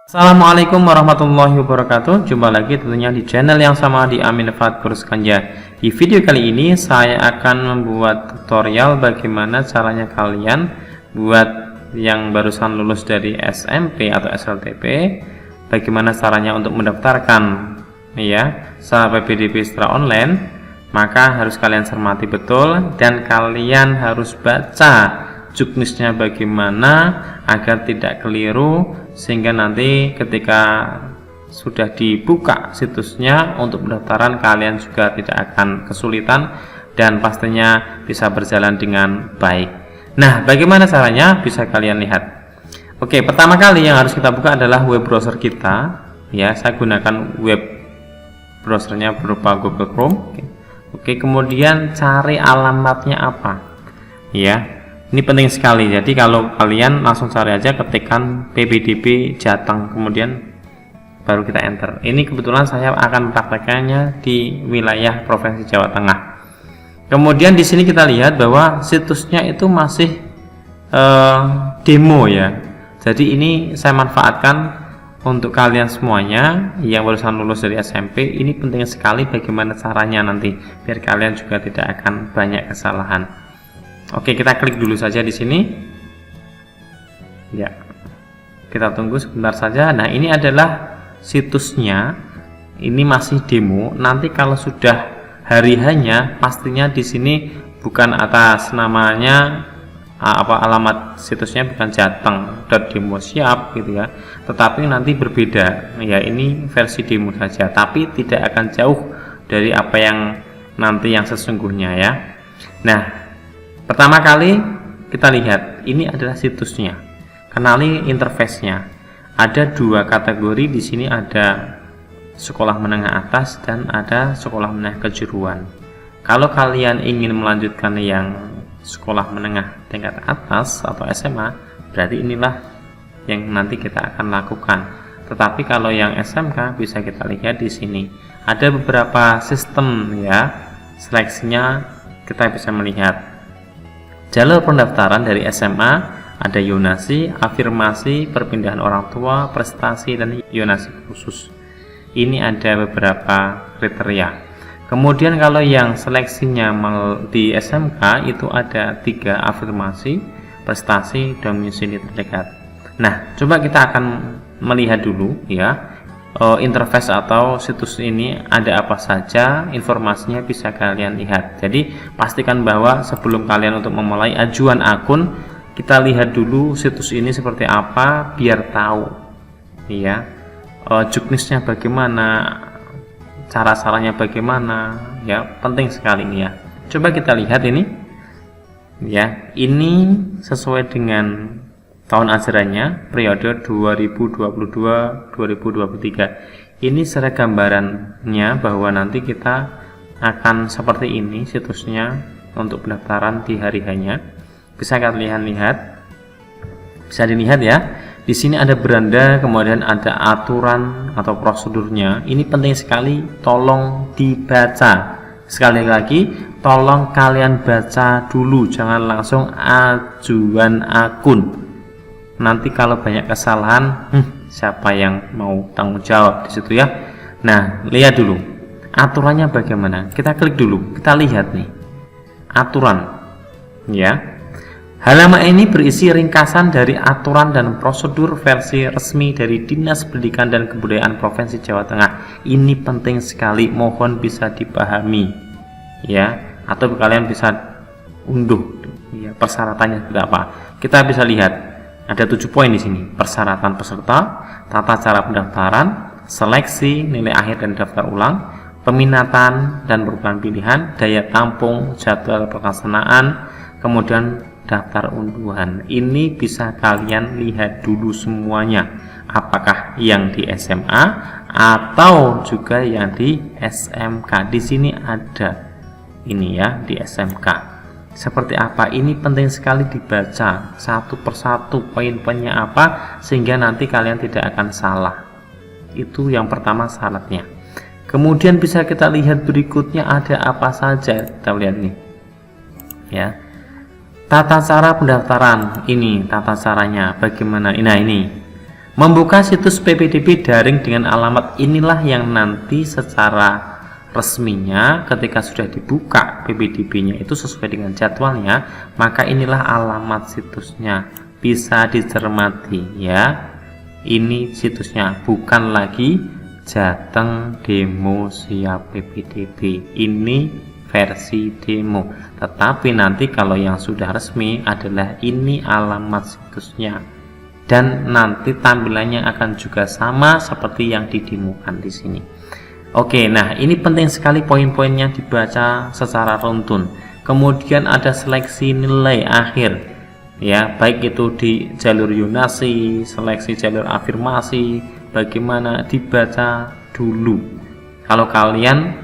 Assalamualaikum warahmatullahi wabarakatuh. Jumpa lagi tentunya di channel yang sama di Amin Fat Kurs Ganja. Di video kali ini saya akan membuat tutorial bagaimana caranya kalian buat yang barusan lulus dari SMP atau SLTP, bagaimana caranya untuk mendaftarkan secara PPDB secara online. Maka harus kalian cermati betul dan kalian harus baca juknisnya bagaimana agar tidak keliru, sehingga nanti ketika sudah dibuka situsnya untuk pendaftaran kalian juga tidak akan kesulitan dan pastinya bisa berjalan dengan baik. Nah, bagaimana caranya bisa kalian lihat. Oke, pertama kali yang harus kita buka adalah web browser kita. Ya, saya gunakan web browsernya berupa Google Chrome. Oke, kemudian cari alamatnya apa. Ya. Ini penting sekali. Jadi kalau kalian langsung cari aja, ketikkan PPDB Jateng, kemudian baru kita enter. Ini kebetulan saya akan mempraktekannya di wilayah Provinsi Jawa Tengah. Kemudian di sini kita lihat bahwa situsnya itu masih demo ya. Jadi ini saya manfaatkan untuk kalian semuanya yang barusan lulus dari SMP. Ini penting sekali bagaimana caranya nanti biar kalian juga tidak akan banyak kesalahan. Oke, kita klik dulu saja di sini. Ya, kita tunggu sebentar saja. Nah, ini adalah situsnya. Ini masih demo. Nanti kalau sudah hari hanya, pastinya di sini bukan atas namanya alamat situsnya bukan jateng.demo siap gitu ya. Tetapi nanti berbeda. Ya, ini versi demo saja. Tapi tidak akan jauh dari apa yang nanti yang sesungguhnya ya. Nah, pertama kali kita lihat ini adalah situsnya. Kenali interface-nya. Ada dua kategori di sini, ada sekolah menengah atas dan ada sekolah menengah kejuruan. Kalau kalian ingin melanjutkan yang sekolah menengah tingkat atas atau SMA, berarti inilah yang nanti kita akan lakukan. Tetapi kalau yang SMK bisa kita lihat di sini. Ada beberapa sistem ya. Seleksinya kita bisa melihat. Jalur pendaftaran dari SMA ada yonasi, afirmasi, perpindahan orang tua, prestasi, dan yonasi khusus. Ini ada beberapa kriteria. Kemudian kalau yang seleksinya di SMK itu ada 3 afirmasi, prestasi, domisili terdekat. Nah, coba kita akan melihat dulu ya. Interface atau situs ini ada apa saja, informasinya bisa kalian lihat. Jadi pastikan bahwa sebelum kalian untuk memulai ajuan akun, kita lihat dulu situs ini seperti apa biar tahu ya juknisnya bagaimana, cara-caranya bagaimana ya, penting sekali ini ya. Coba kita lihat ini ya, ini sesuai dengan tahun ajarannya periode 2022-2023. Ini secara gambarannya bahwa nanti kita akan seperti ini situsnya untuk pendaftaran di hari hanya. Bisa kalian lihat, bisa dilihat ya. Di sini ada beranda, kemudian ada aturan atau prosedurnya. Ini penting sekali, tolong dibaca. Sekali lagi, tolong kalian baca dulu, jangan langsung ajuan akun. Nanti kalau banyak kesalahan, siapa yang mau tanggung jawab di situ ya. Nah, lihat dulu aturannya bagaimana. Kita klik dulu, kita lihat nih aturan ya. Halaman ini berisi ringkasan dari aturan dan prosedur versi resmi dari Dinas Pendidikan dan Kebudayaan Provinsi Jawa Tengah. Ini penting sekali, mohon bisa dipahami ya, atau kalian bisa unduh ya, persyaratannya seperti apa. Kita bisa lihat ada 7 poin di sini. Persyaratan peserta, tata cara pendaftaran, seleksi, nilai akhir dan daftar ulang, peminatan dan perubahan pilihan, daya tampung, jadwal pelaksanaan, kemudian daftar unduhan. Ini bisa kalian lihat dulu semuanya. Apakah yang di SMA atau juga yang di SMK. Di sini ada ini ya, di SMK. Seperti apa, ini penting sekali dibaca satu persatu poin-poinnya apa, sehingga nanti kalian tidak akan salah. Itu yang pertama syaratnya. Kemudian bisa kita lihat berikutnya ada apa saja. Kita lihat nih ya, tata cara pendaftaran. Ini tata caranya bagaimana. Nah, ini Membuka situs PPDB daring dengan alamat inilah yang nanti secara resminya ketika sudah dibuka PPDB-nya itu sesuai dengan jadwalnya, maka inilah alamat situsnya, bisa dicermati ya. Ini situsnya, bukan lagi Jateng Demo Siap PPDB, ini versi demo. Tetapi nanti kalau yang sudah resmi adalah ini alamat situsnya, dan nanti tampilannya akan juga sama seperti yang didemokan di sini. Oke, nah ini penting sekali poin-poinnya dibaca secara runtun. Kemudian ada seleksi nilai akhir, ya, baik itu di jalur yonasi, seleksi jalur afirmasi, bagaimana dibaca dulu. Kalau kalian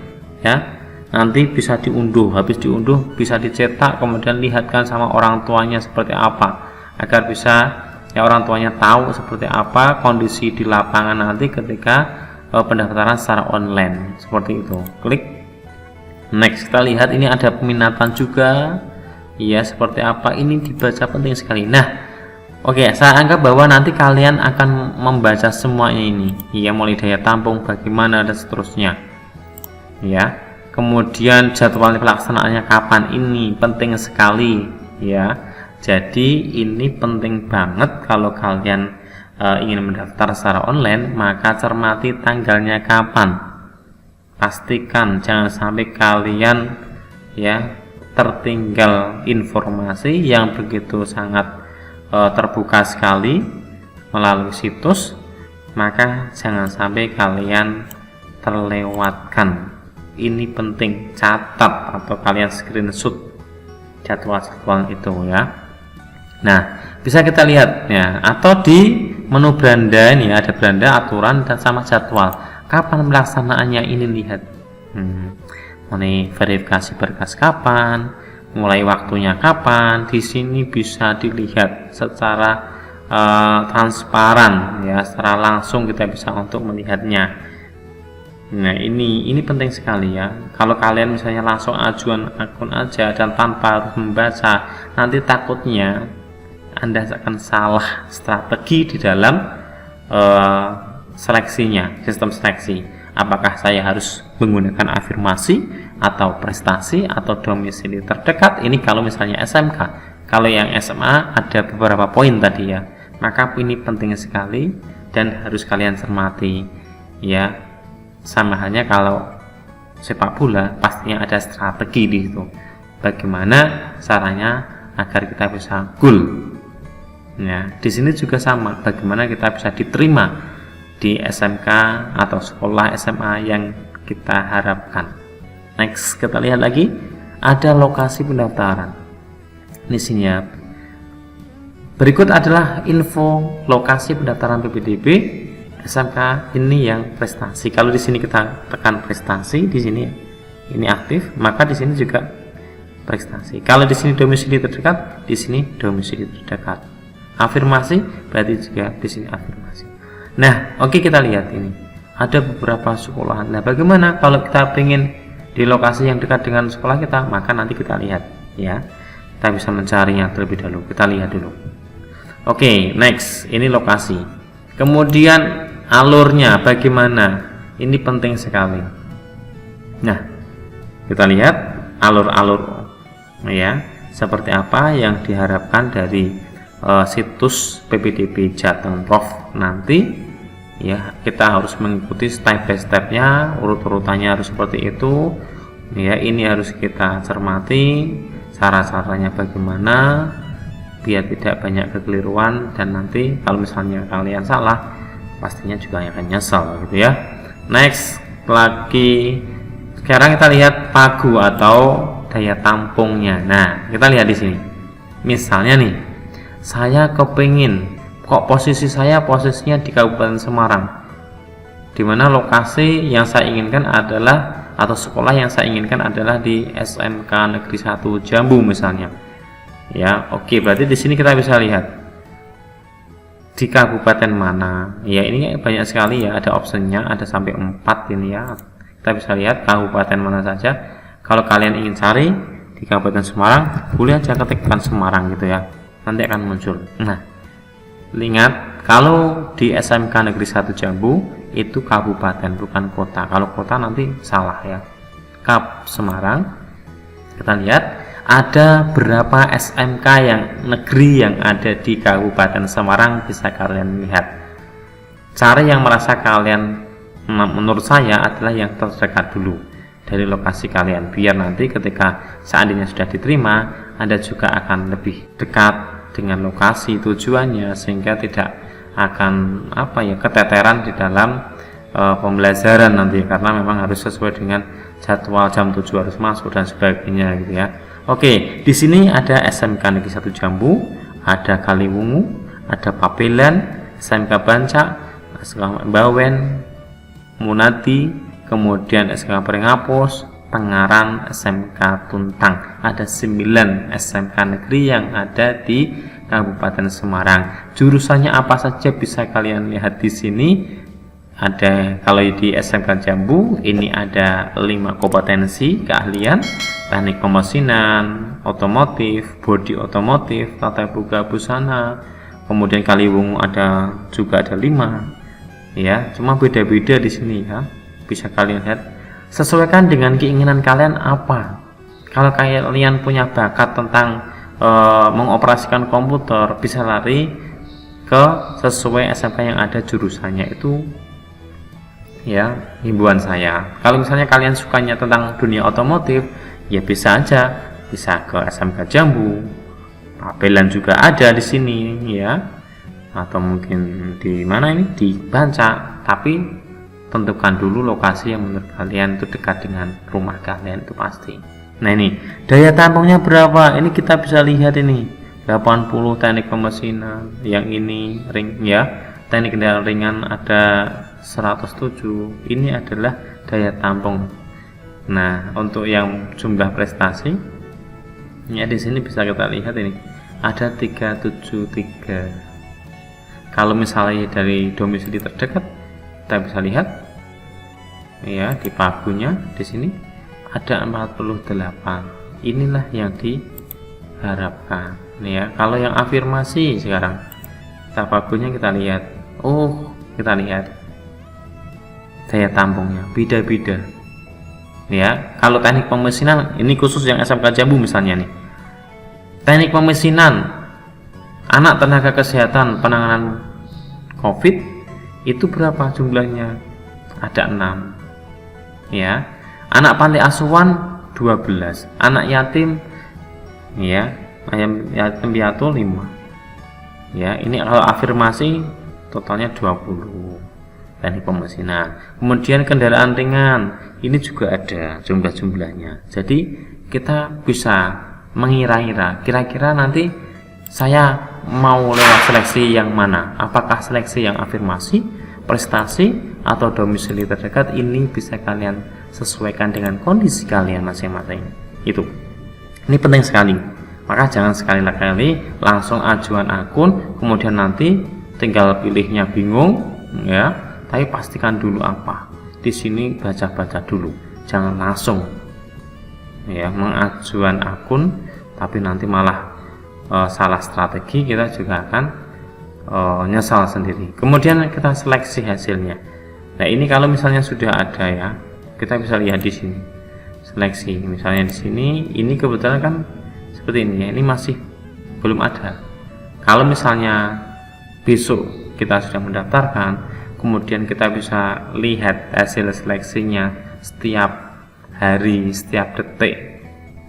ya nanti bisa diunduh, habis diunduh bisa dicetak, kemudian lihatkan sama orang tuanya seperti apa, agar bisa ya orang tuanya tahu seperti apa kondisi di lapangan nanti ketika pendaftaran secara online, seperti itu. Klik next. Kita lihat ini ada peminatan juga ya, seperti apa ini dibaca, penting sekali. Nah oke, saya anggap bahwa nanti kalian akan membaca semuanya ini ya, mulai daya tampung bagaimana dan seterusnya ya. Kemudian jadwal pelaksanaannya kapan, ini penting sekali ya. Jadi ini penting banget kalau kalian ingin mendaftar secara online, maka cermati tanggalnya kapan. Pastikan jangan sampai kalian ya tertinggal informasi yang begitu sangat terbuka sekali melalui situs, maka jangan sampai kalian terlewatkan. Ini penting, catat atau kalian screenshot jadwal-jadwal itu ya. Nah, bisa kita lihat ya, atau di menu beranda ini ada beranda aturan dan sama jadwal. Kapan pelaksanaannya ini, lihat. Mulai verifikasi berkas kapan, mulai waktunya kapan. Di sini bisa dilihat secara transparan ya, secara langsung kita bisa untuk melihatnya. Nah, ini penting sekali ya. Kalau kalian misalnya langsung ajuan akun aja dan tanpa harus membaca, nanti takutnya Anda akan salah strategi di dalam seleksinya, sistem seleksi. Apakah saya harus menggunakan afirmasi atau prestasi atau domisili terdekat? Ini kalau misalnya SMK. Kalau yang SMA ada beberapa poin tadi ya. Maka ini penting sekali dan harus kalian cermati ya. Sama halnya kalau sepak bola, pastinya ada strategi di situ. Bagaimana caranya agar kita bisa gol. Ya, di sini juga sama. Bagaimana kita bisa diterima di SMK atau sekolah SMA yang kita harapkan. Next, kita lihat lagi ada lokasi pendaftaran. Di sini ya. Berikut adalah info lokasi pendaftaran PPDB SMK ini yang prestasi. Kalau di sini kita tekan prestasi, di sini ini aktif, maka di sini juga prestasi. Kalau di sini domisili terdekat, di sini domisili terdekat. Afirmasi berarti juga di sini afirmasi. Nah, oke, kita lihat ini. Ada beberapa sekolahan. Nah, bagaimana kalau kita ingin di lokasi yang dekat dengan sekolah kita, maka nanti kita lihat ya. Kita bisa mencarinya terlebih dahulu. Kita lihat dulu. Oke, next. Ini lokasi. Kemudian alurnya bagaimana, ini penting sekali. Nah, kita lihat alur-alur ya, seperti apa yang diharapkan dari situs PPDB Jateng Prof nanti ya. Kita harus mengikuti step by stepnya, urut-urutannya harus seperti itu ya. Ini harus kita cermati cara-caranya bagaimana biar tidak banyak kekeliruan, dan nanti kalau misalnya kalian salah pastinya juga akan nyesel gitu ya. Next lagi, sekarang kita lihat pagu atau daya tampungnya. Nah, kita lihat di sini. Misalnya nih, saya kepingin, kok posisinya di Kabupaten Semarang, dimana lokasi yang saya inginkan adalah, atau sekolah yang saya inginkan adalah di SMK Negeri 1 Jambu misalnya. Ya, oke, berarti di sini kita bisa lihat di kabupaten mana ya. Ini banyak sekali ya, ada optionnya, ada sampai 4 ini ya. Kita bisa lihat kabupaten mana saja. Kalau kalian ingin cari di Kabupaten Semarang, boleh aja ketikkan Semarang gitu ya, nanti akan muncul. Nah, ingat kalau di SMK Negeri 1 Jambu itu kabupaten bukan kota. Kalau kota nanti salah ya. Kap Semarang. Kita lihat ada berapa SMK yang negeri yang ada di Kabupaten Semarang, bisa kalian lihat. Cara yang merasa kalian, menurut saya adalah yang terdekat dulu dari lokasi kalian, biar nanti ketika seandainya sudah diterima, Anda juga akan lebih dekat dengan lokasi tujuannya, sehingga tidak akan keteteran di dalam pembelajaran nanti, karena memang harus sesuai dengan jadwal jam 7 harus masuk dan sebagainya gitu ya. Oke, di sini ada SMK Negeri 1 Jambu, ada Kaliwungu, ada Pabelan, SMK Bancak, SMK Bawen, Munati, kemudian SMK Pringapus, Pengaran, SMK Tuntang. Ada 9 SMK negeri yang ada di Kabupaten Semarang. Jurusannya apa saja bisa kalian lihat di sini. Ada, kalau di SMK Jambu ini ada 5 kompetensi keahlian: teknik pemesinan, otomotif, bodi otomotif, tata boga busana. Kemudian Kaliwungu juga ada 5 ya, cuma beda-beda di sini ya, bisa kalian lihat. Sesuaikan dengan keinginan kalian apa. Kalau kalian punya bakat tentang mengoperasikan komputer, bisa lari ke sesuai SMK yang ada jurusannya itu ya, himbauan saya. Kalau misalnya kalian sukanya tentang dunia otomotif, ya bisa aja, bisa ke SMK Jambu. Pabelan juga ada di sini ya, atau mungkin di mana ini, di Bancak. Tapi tentukan dulu lokasi yang menurut kalian itu dekat dengan rumah kalian, itu pasti. Nah ini daya tampungnya berapa, ini kita bisa lihat ini 80 teknik pemesinan, yang ini ring ya, teknik kendaraan ringan ada 107. Ini adalah daya tampung. Nah, untuk yang jumlah prestasi ya, di sini bisa kita lihat ini ada 373. Kalau misalnya dari domisili terdekat, kita bisa lihat ya, di pagunya di sini ada 48. Inilah yang diharapkan ya. Kalau yang afirmasi sekarang, kita pagunya kita lihat, kita lihat daya tampungnya beda-beda ya. Kalau teknik pemesinan, ini khusus yang SMK Jambu misalnya nih, teknik pemesinan anak tenaga kesehatan penanganan COVID itu berapa jumlahnya? Ada 6 ya. Anak panti asuhan 12, anak yatim ya, yatim piatu 5 ya. Ini kalau afirmasi totalnya 20 teknik pemesinan. Kemudian kendaraan ringan ini juga ada jumlah-jumlahnya. Jadi kita bisa mengira-ira kira-kira nanti saya mau lewat seleksi yang mana, apakah seleksi yang afirmasi, prestasi, atau domisili terdekat. Ini bisa kalian sesuaikan dengan kondisi kalian masing-masing. Itu ini penting sekali, maka jangan sekali-kali langsung ajuan akun kemudian nanti tinggal pilihnya bingung ya. Tapi pastikan dulu apa di sini, baca-baca dulu, jangan langsung ya mengajuan akun tapi nanti malah salah strategi, kita juga akan nyesal sendiri. Kemudian kita seleksi hasilnya. Nah ini kalau misalnya sudah ada ya, kita bisa lihat di sini seleksi. Misalnya di sini, ini kebetulan kan seperti ini ya, ini masih belum ada. Kalau misalnya besok kita sudah mendaftarkan, kemudian kita bisa lihat hasil seleksinya setiap hari, setiap detik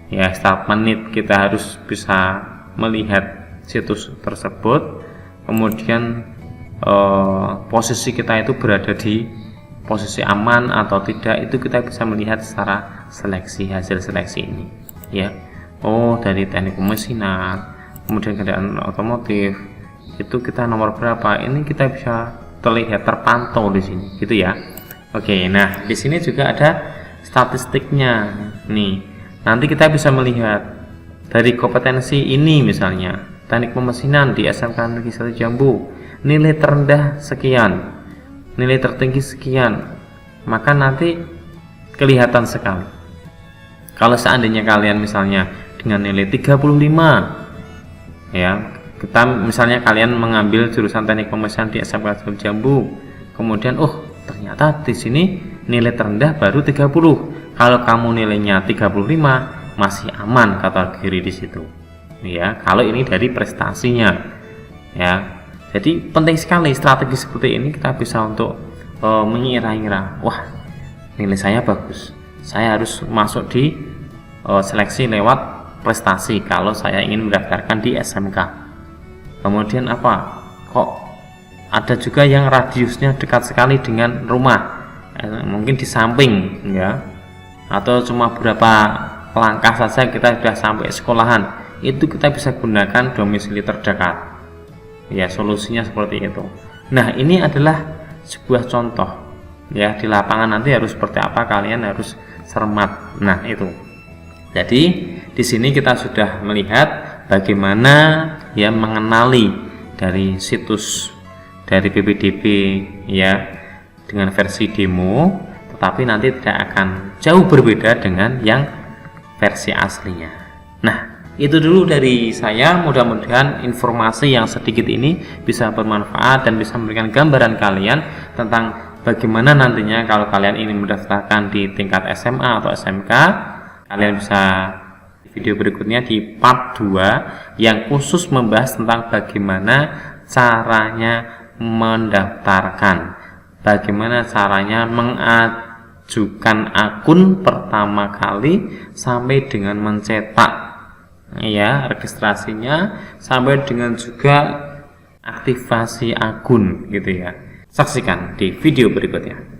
ya, setiap menit kita harus bisa melihat situs tersebut. Kemudian posisi kita itu berada di posisi aman atau tidak, itu kita bisa melihat secara seleksi, hasil seleksi ini ya. Dari teknik pemesinan, kemudian kendaraan otomotif itu kita nomor berapa, ini kita bisa terlihat, terpantau di sini gitu ya. Oke, nah di sini juga ada statistiknya nih. Nanti kita bisa melihat dari kompetensi ini, misalnya teknik pemesinan di SMK Negeri 1 Jambu, nilai terendah sekian, nilai tertinggi sekian, maka nanti kelihatan sekali. Kalau seandainya kalian misalnya dengan nilai 35 ya, Kita misalnya kalian mengambil jurusan teknik pemesan di SMK Jambu, kemudian ternyata di sini nilai terendah baru 30. Kalau kamu nilainya 35 masih aman kategori di situ. Ya, kalau ini dari prestasinya. Ya. Jadi penting sekali strategi seperti ini kita bisa untuk mengira-ngira, wah, nilai saya bagus. Saya harus masuk di seleksi lewat prestasi kalau saya ingin mendaftarkan di SMK. Kemudian apa? Kok ada juga yang radiusnya dekat sekali dengan rumah, mungkin di samping, ya, atau cuma beberapa langkah saja kita sudah sampai sekolahan. Itu kita bisa gunakan domisili terdekat. Ya, solusinya seperti itu. Nah, ini adalah sebuah contoh. Ya, di lapangan nanti harus seperti apa, kalian harus cermat. Nah, itu. Jadi di sini kita sudah melihat bagaimana ya mengenali dari situs dari PPDB ya dengan versi demo, tetapi nanti tidak akan jauh berbeda dengan yang versi aslinya. Nah, itu dulu dari saya. Mudah-mudahan informasi yang sedikit ini bisa bermanfaat dan bisa memberikan gambaran kalian tentang bagaimana nantinya kalau kalian ingin mendaftarkan di tingkat SMA atau SMK. Kalian bisa video berikutnya di part 2 yang khusus membahas tentang bagaimana caranya mendaftarkan, bagaimana caranya mengajukan akun pertama kali sampai dengan mencetak ya registrasinya, sampai dengan juga aktivasi akun gitu ya. Saksikan di video berikutnya.